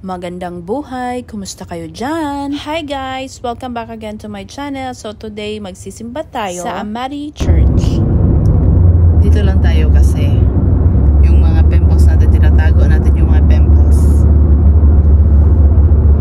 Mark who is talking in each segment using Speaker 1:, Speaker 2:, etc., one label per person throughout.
Speaker 1: Magandang buhay! Kumusta kayo dyan? Hi guys! Welcome back again to my channel. So today, magsisimba tayo sa Amati Church.
Speaker 2: Dito lang tayo kasi yung mga pimples natin, tinatago natin yung mga pimples.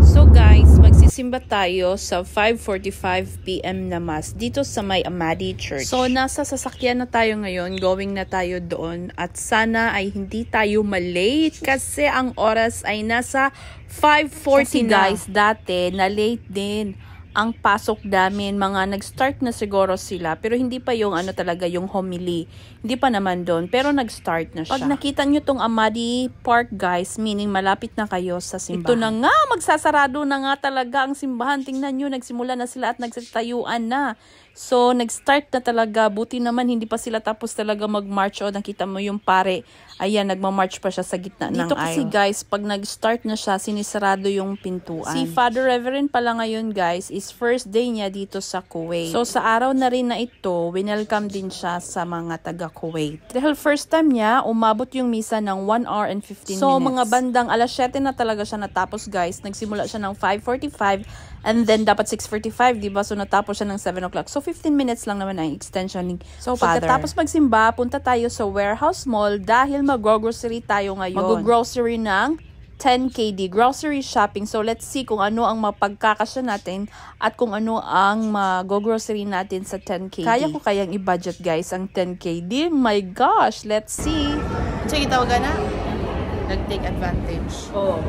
Speaker 1: So guys, magsisimba tayo sa 5:45 PM na mass dito sa may Amati Church. So nasa sasakyan na tayo ngayon, going na tayo doon at sana ay hindi tayo malate kasi ang oras ay nasa 5:40 na. Guys, dati na late din ang pasok namin, mga nag-start na siguro sila, pero hindi pa yung ano talaga, yung homily. Hindi pa naman doon, pero nag-start na siya. Pag nakita nyo tong Amati Park guys, meaning malapit na kayo sa simbahan. Ito na nga, magsasarado na nga talaga ang simbahan. Tingnan nyo, nagsimula na sila at nagsatayuan na. So, nag-start na talaga. Buti naman, hindi pa sila tapos talaga mag-march. O, nakita mo yung pare. Ayan, nagma-march pa siya sa gitna ng aisle. Dito kasi guys, pag nag-start na siya, sinisarado yung pintuan. Si Father Reverend pala ngayon guys, is first day niya dito sa Kuwait. So, sa araw na rin na ito, winelcome din siya sa mga taga-Kuwait. Dahil first time niya, umabot yung misa ng 1 hour and 15 minutes. So, mga bandang alas 7 na talaga siya natapos guys. Nagsimula siya ng 5:45 and then dapat 6:45, diba? So, natapos siya ng 7 o'clock. So, 15 minutes lang naman ang extension ni So, pagkatapos magsimba, punta tayo sa Warehouse Mall dahil mag-grocery tayo ngayon. Mag-grocery ng 10KD, grocery shopping. So, let's see kung ano ang mapagkakasya natin at kung ano ang mag-grocery natin sa 10KD. Kaya ko kayang i-budget guys ang 10KD? My gosh, let's see.
Speaker 2: Sige, tawagan na. Nag-take advantage.
Speaker 1: Oh.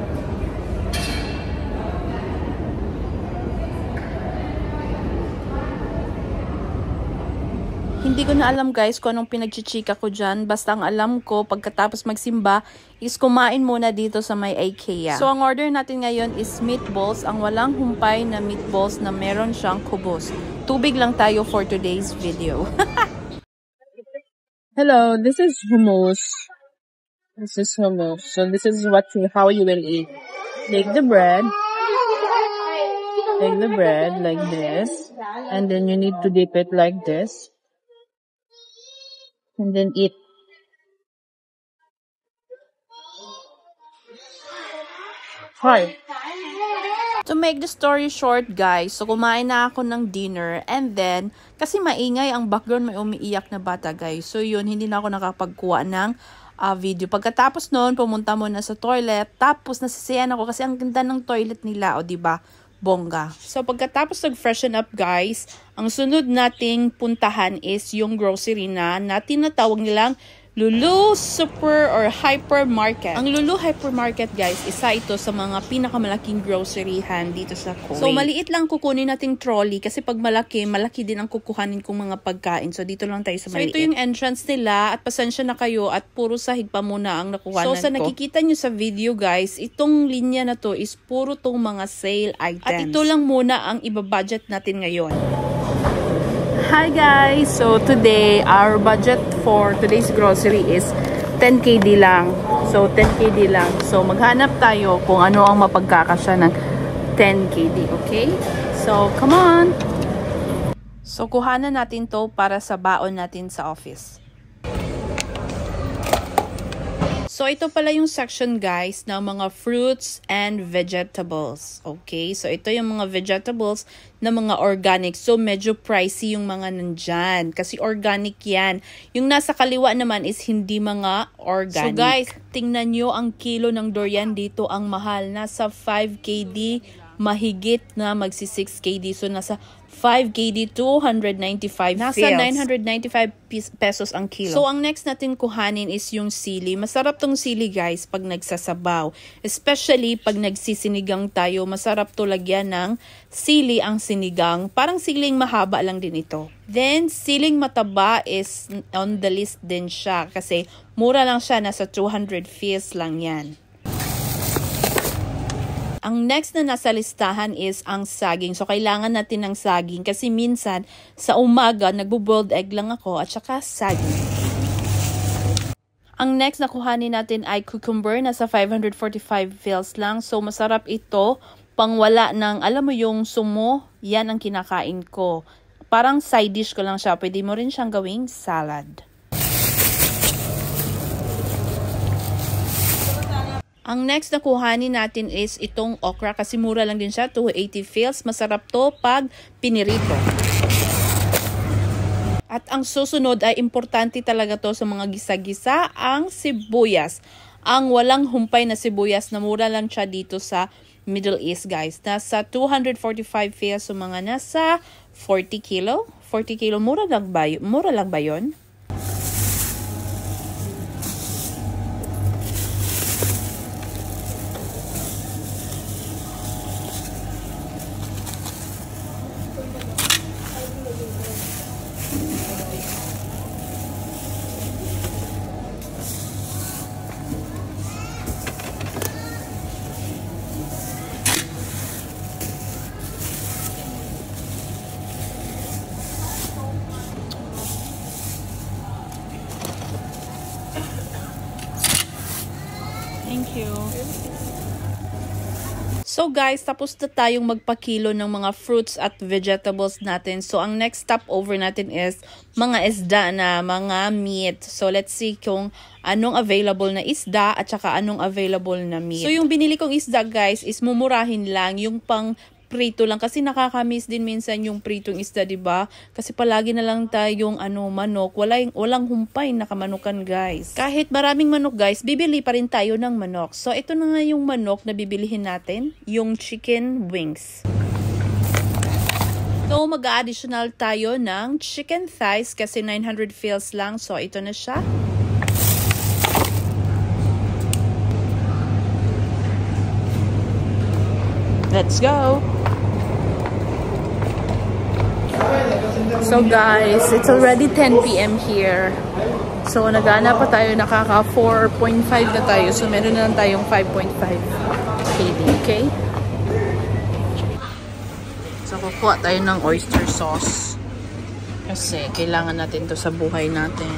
Speaker 1: Hindi ko na alam guys kung anong pinagchichika ko dyan. Basta ang alam ko, pagkatapos magsimba, is kumain muna dito sa may IKEA. So ang order natin ngayon is meatballs. Ang walang humpay na meatballs na meron siyang kubos. Tubig lang tayo for today's video.
Speaker 2: Hello, this is hummus. This is hummus. So this is how you will eat. Take the bread. Take the bread like this. And then you need to dip it like this. And then eat. Hi.
Speaker 1: To make the story short guys, so kumain na ako ng dinner and then, kasi maingay ang background, may umiiyak na bata guys. So yun, hindi na ako nakapagkuha ng video. Pagkatapos noon, pumunta muna sa toilet, tapos nasisiyan ako kasi ang ganda ng toilet nila, o diba? Bongga. So, pagkatapos nag-freshen up, guys, ang sunod nating puntahan is yung grocery na tinatawag nilang Lulu Super or Hypermarket. Ang Lulu Hypermarket, guys, isa ito sa mga pinakamalaking groceryhan dito sa Kuwait. So, maliit lang kukunin nating trolley kasi pag malaki, malaki din ang kukuhanin kong mga pagkain. So, dito lang tayo sa maliit. So, ito yung entrance nila at pasensya na kayo at puro sahig pa muna ang nakuhanan ko. So, sa nakikita nyo sa video, guys, itong linya na to is puro tong mga sale items. At ito lang muna ang ibabudget natin ngayon. Hi guys! So today, our budget for today's grocery is 10KD lang. So 10KD lang. So maghanap tayo kung ano ang mapagkakasya ng 10KD. Okay? So come on! So kuhanan natin to para sa baon natin sa office. So, ito pala yung section, guys, ng mga fruits and vegetables. Okay? So, ito yung mga vegetables na mga organic. So, medyo pricey yung mga nandyan. Kasi organic yan. Yung nasa kaliwa naman is hindi mga organic. So, guys, tingnan nyo ang kilo ng durian dito. Ang mahal. Nasa 5KD, mahigit na magsi 6KD. So, nasa 5KD, 295 Nasa 995 pesos ang kilo. So, ang next natin kuhanin is yung sili. Masarap tong sili, guys, pag nagsasabaw. Especially pag nagsisinigang tayo. Masarap to lagyan ng sili ang sinigang. Parang siling mahaba lang din ito. Then, siling mataba is on the list din siya. Kasi mura lang siya. Nasa 200 pesos lang yan. Ang next na nasa listahan is ang saging. So, kailangan natin ng saging kasi minsan sa umaga, nagbo-boiled egg lang ako at saka saging. Ang next na kuhanin natin ay cucumber. Nasa 545 pesos lang. So, masarap ito. Pangwala ng, alam mo yung sumo, yan ang kinakain ko. Parang side dish ko lang siya. Pwede mo rin siyang gawing salad. Ang next na kuhanin natin is itong okra kasi mura lang din siya, 280 fils. Masarap to pag pinirito. At ang susunod ay importante talaga to sa mga gisa-gisa, ang sibuyas. Ang walang humpay na sibuyas na mura lang siya dito sa Middle East, guys. Nasa 245 fils, so mga nasa 40 kilo. 40 kilo, mura lang ba yun? Thank you. So guys, tapos na tayong magpakilo ng mga fruits at vegetables natin. So ang next stop over natin is mga isda na, mga meat. So let's see kung anong available na isda at saka anong available na meat. So yung binili kong isda guys is mumurahin lang, yung pang prito lang kasi nakakamiss din minsan yung pritong isda, 'di ba? Kasi palagi na lang tayong manok, walang humpay na kamanukan, guys. Kahit maraming manok, guys, bibili pa rin tayo ng manok. So ito na nga yung manok na bibilihin natin, yung chicken wings. So mag-additional tayo ng chicken thighs kasi 900 fils lang. So ito na siya. Let's go! So guys, it's already 10 PM here. So nagana pa tayo, nakaka 4.5 na tayo. So meron na lang tayong 5.5 KD, okay? So kukuha tayo ng oyster sauce. Kasi kailangan natin to sa buhay natin.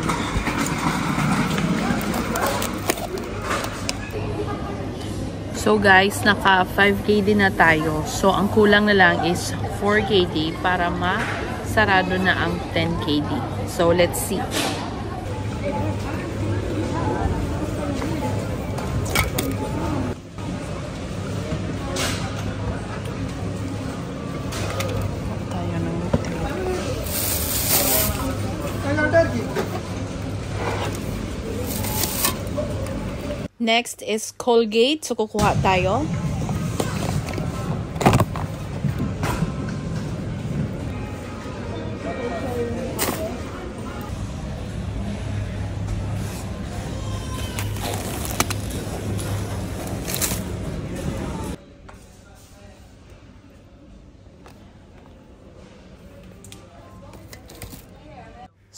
Speaker 1: So guys, naka 5 KD na tayo. So ang kulang na lang is 4 KD para sarado na ang 10 KD. So, let's see. Tayo ng next is Colgate. So, kukuha tayo.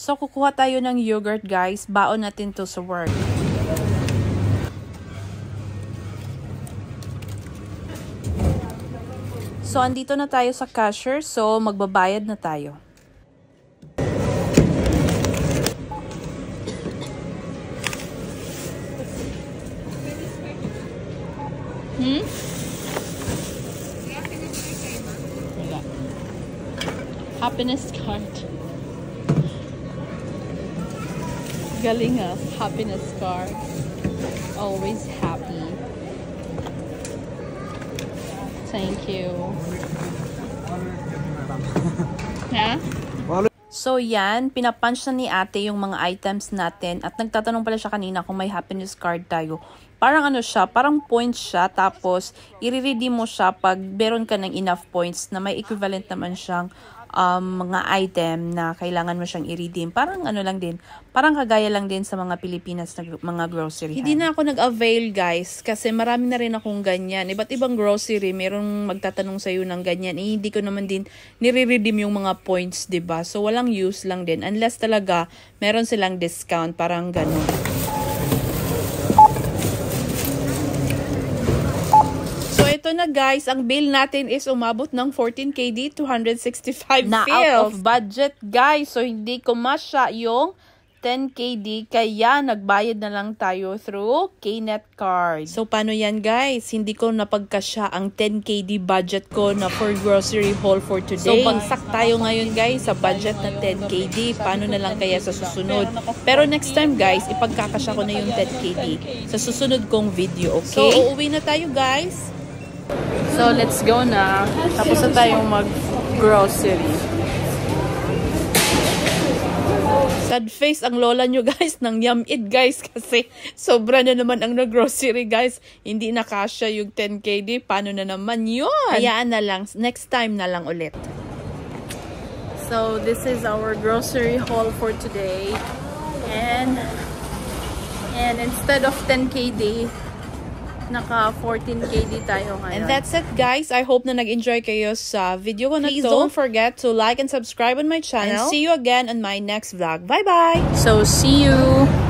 Speaker 1: So, kukuha tayo ng yogurt, guys. Baon natin to sa work. So, andito na tayo sa cashier. So, magbabayad na tayo. Wala. Happiness card. Galing happiness card. Always happy. Thank you. Ha? So yan, pinapunch na ni ate yung mga items natin at nagtatanong pala siya kanina kung may happiness card tayo. Parang siya, parang points siya, tapos i-redeem mo siya pag meron ka ng enough points na may equivalent naman siyang mga item na kailangan mo siyang i-redeem. Parang lang din, parang kagaya lang din sa mga Pilipinas na mga grocery. Hindi na ako nag-avail, guys, kasi marami na rin akong ganyan. Iba't ibang grocery, merong magtatanong sa'yo ng ganyan. Hindi ko naman din nire-redeem yung mga points, 'di ba? So walang use lang din unless talaga meron silang discount, parang ganun. Ito na guys, ang bill natin is umabot ng 14 KD, 265 na fils. Out of budget guys. So hindi ko masya yung 10KD, kaya nagbayad na lang tayo through KNet card. So, paano yan guys? Hindi ko napagkasya ang 10KD budget ko na for grocery haul for today. So, bagsak tayo ngayon guys sa budget na 10KD. Paano na lang kaya sa susunod? Pero next time guys, ipagkakasya ko na yung 10KD sa susunod kong video, okay? So, uuwi na tayo guys. So, let's go na. Tapos na tayong mag-grocery. Sad face ang lola nyo guys ng Yum-Eat guys kasi sobra na naman ang nag-grocery guys. Hindi na kasya yung 10KD. Paano na naman yun? Hayaan na lang. Next time na lang ulit. So this is our grocery haul for today. And instead of 10KD, naka 14KD tayo ngayon. And that's it guys. I hope na nag-enjoy kayo sa video ko na to. Please don't forget to like and subscribe on my channel. And see you again on my next vlog. Bye bye! So see you!